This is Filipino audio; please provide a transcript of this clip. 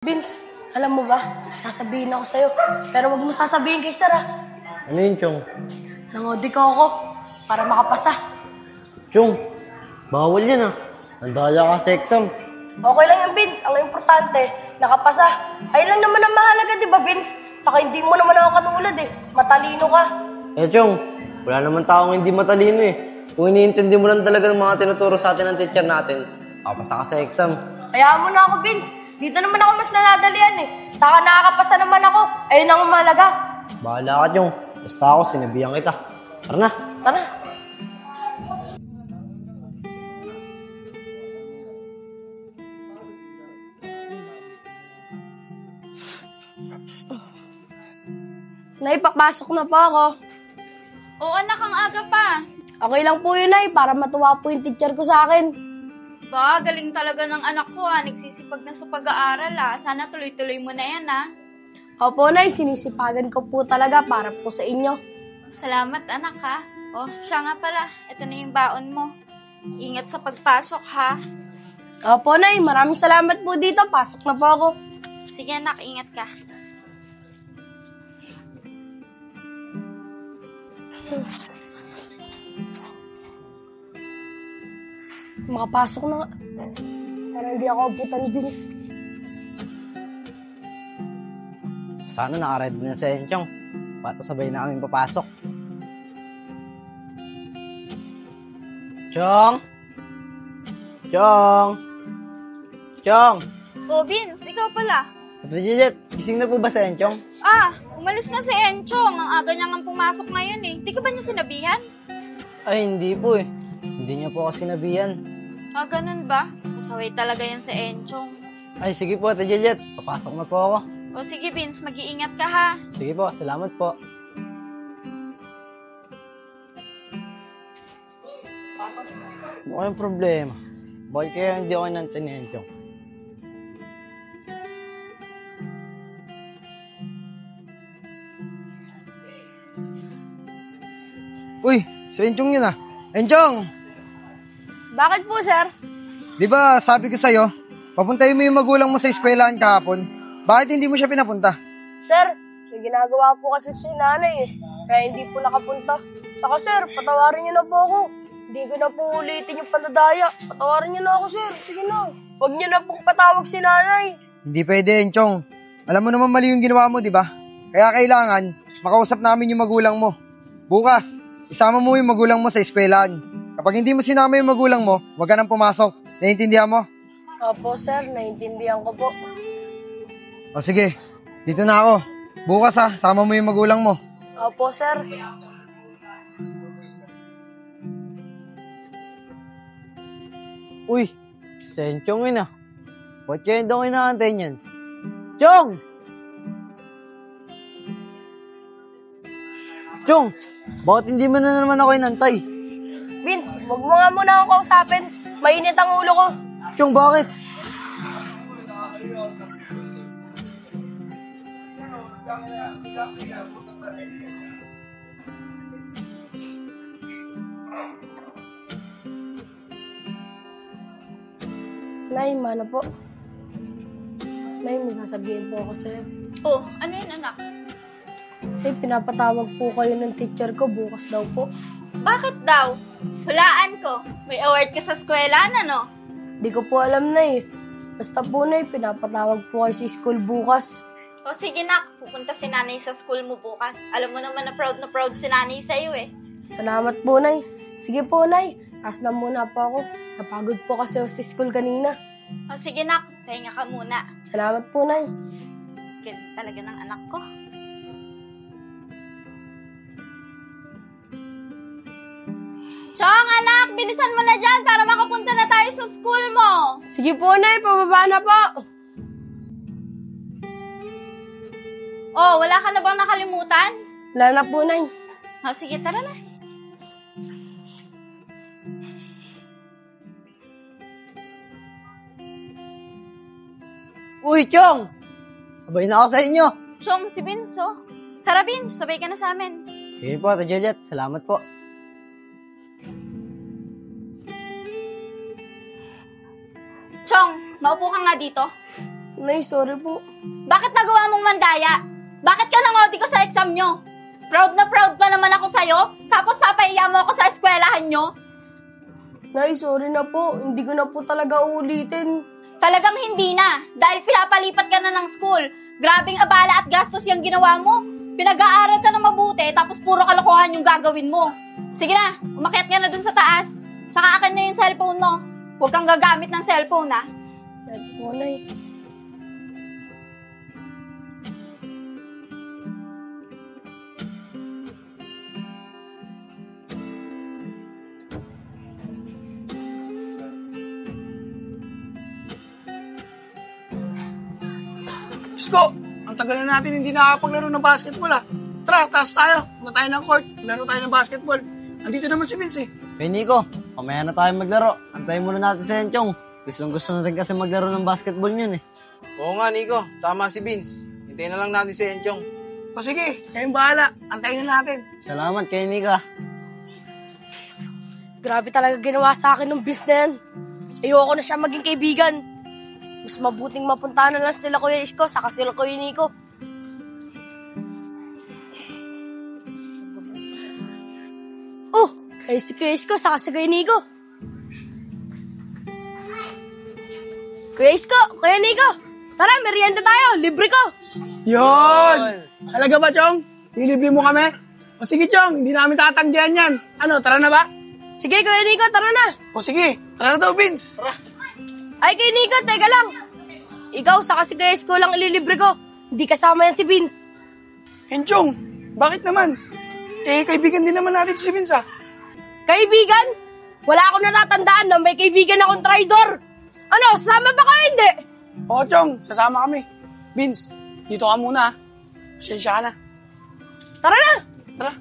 Vince, alam mo ba, sasabihin ako sa'yo. Pero wag mo sasabihin kay Sarah. Ano yun, Chong? Nangodi ko ako para makapasa. Chong, bawal yan ah. Nandala ka sa exam. Okay lang yan, Vince. Ang importante, nakapasa. Ay lang naman ang mahalaga, di ba, Vince? Saka hindi mo naman ako katulad eh. Matalino ka. Chong, wala naman taong hindi matalino eh. Kung iniintindi mo lang talaga ng mga tinuturo sa atin ng teacher natin, papasa ka sa exam. Kaya mo na ako, Vince. Dito naman ako mas nadadalian eh. Saka nakakapasa naman ako. Ayun ang mahalaga. Bahala ka, Chong. Basta ako, sinabihan kita. Tara na. Tara. Naipapasok na po ako. Oo anak, ang aga pa. Okay lang po yun, Nay, para matuwa po yung teacher ko sa akin. Ba, galing talaga ng anak ko nagsisipag na sa pag-aaral Sana tuloy-tuloy mo na yan Opo, Nay, sinisipagan ko po talaga para po sa inyo. Salamat anak Oh, siya nga pala, ito na yung baon mo. Ingat sa pagpasok Opo, Nay, maraming salamat po dito. Pasok na po ako. Sige anak, ingat ka. Makapasok na nga. Para hindi ako abutan, Vince. Sana nakaready na sa Chong. Para sabay na kami papasok. Chong! Chong! Chong! Oh, Vince, ikaw pala. Ate Juliet, gising na po ba sa Chong? Umalis na si Enchong. Ang aga niya nga pumasok ngayon Di ka ba niya sinabihan? Ay, hindi po eh. Hindi niya po ako sinabihan. Ganun ba? Masaway talaga yan si Enchong. Ay, sige po, Ate Juliet. Papasok na po ako. O sige, Vince, mag-iingat ka Sige po, salamat po. Ano yung problema? Bakit kaya hindi ako nantin ni Enchong? Uy, si Enchong yun Enchong! Bakit po, sir? Di ba sabi ko sa'yo, papuntahin mo yung magulang mo sa eskwelahan kahapon? Bakit hindi mo siya pinapunta? Sir, may ginagawa po kasi si nanay eh. Kaya hindi po nakapunta. Saka sir, patawarin niyo na po ako. Hindi ko na po ulitin yung pandadaya. Patawarin niyo na ako, sir. Sige na. Huwag niyo na pong patawag si nanay. Hindi pwede, Enchong. Alam mo naman mali yung ginawa mo, di ba? Kaya kailangan, makausap namin yung magulang mo. Bukas, isama mo yung magulang mo sa eskwelahan. Kapag hindi mo sinama yung magulang mo, huwag ka nang pumasok. Naiintindihan mo? Opo, sir. Naiintindihan ko po. O sige, dito na ako. Bukas sama mo yung magulang mo. Opo, sir. Uy, si Enchong yun Ba't kaya hindi ako inaantay niyan? Chong! Chong! Bakit hindi mo na naman ako inantay? Vince, huwag mo nga muna akong kausapin. Mainit ang ulo ko. Chong, bakit? Nay, mana po. Nay, may sasabihin po ako sa'yo. Oh, ano yun anak? Nay, pinapatawag po kayo ng teacher ko bukas daw po. Bakit daw? Hulaan ko. May award ka sa eskwelahan Di ko po alam, Nay. Basta po, Nay, pinapatawag po kayo sa school bukas. O sige nak, pupunta si nanay sa school mo bukas. Alam mo naman na proud si nanay sa'yo Salamat po, Nay. Sige po, Nay. Taas na muna po ako. Napagod po kasi ako sa school kanina. O sige nak, pahinga ka muna. Salamat po, Nay. Galing talaga ng anak ko. Chong, anak, bilisan mo na dyan para makapunta na tayo sa school mo. Sige po, Nay. Pababa na po. Oh, wala ka na bang nakalimutan? Wala na po, Nay. O sige, tara na. Uy, Chong! Sabay na ako sa inyo. Chong, si Vince Tara Vince, sabay ka na sa amin. Sige po, Ate Juliet. Salamat po. Chong, maupo ka nga dito. Nay, sorry po. Bakit nagawa mong mandaya? Bakit ka nangodi ko sa exam nyo? Proud na proud pa naman ako sa'yo, tapos papaiya mo ako sa eskwelahan nyo? Nay, sorry na po. Hindi ko na po talaga ulitin. Talagang hindi na, dahil pinapalipat ka na ng school. Grabing abala at gastos yung ginawa mo. Pinag-aaral ka na mabuti, tapos puro kalokohan yung gagawin mo. Sige na, umakyat ka na dun sa taas. Tsaka akin na yung cellphone mo. Huwag kang gagamit ng cellphone, ha? Ito po, Nay. Isko, ang tagal na natin hindi nakakapaglaro ng basketball ah. Tara, taas tayo. Punta tayo ng court. Laro tayo ng basketball. Andito naman si Vince eh. Kay Nico, mamaya na tayo maglaro. Antayin muna natin si Enchong. Gusto na rin kasi maglaro ng basketball yun eh. Oo nga, Nico. Tama si Vince. Hintayin na lang natin si Enchong. O sige, kayong bahala. Antayin na natin. Salamat kay Nika. Grabe talaga ginawa sa akin ng business na yan. Ayoko na siya maging kaibigan. Mas mabuting mapuntahan na lang sila Kuya Isko saka sila Kuya Nico. Oh, ay si Kuya Isko saka si Kuya Nico. Kuya Isko, Kuya Nico, tara, merienda tayo, libre ko. Yon! Talaga ba, Chong? Lilibre mo kami? O sige, Chong, hindi namin tatanggihan yan. Ano, tara na ba? Sige, Kuya Nico, tara na. O sige, tara na daw, Vince. Tara. Ay, Kuya Nico, teka lang. Ikaw, saka si Kuya Isko lang ililibre ko. Hindi kasama yan si Vince. Enchong, bakit naman? Eh, kaibigan din naman natin si Vince ah. Kaibigan? Wala akong natatandaan na may kaibigan akong traidor. Ano, sasama ba kayo hindi? Oo, Chong, sasama kami. Vince, dito ka muna ah. Pasensya ka na. Tara na. Tara.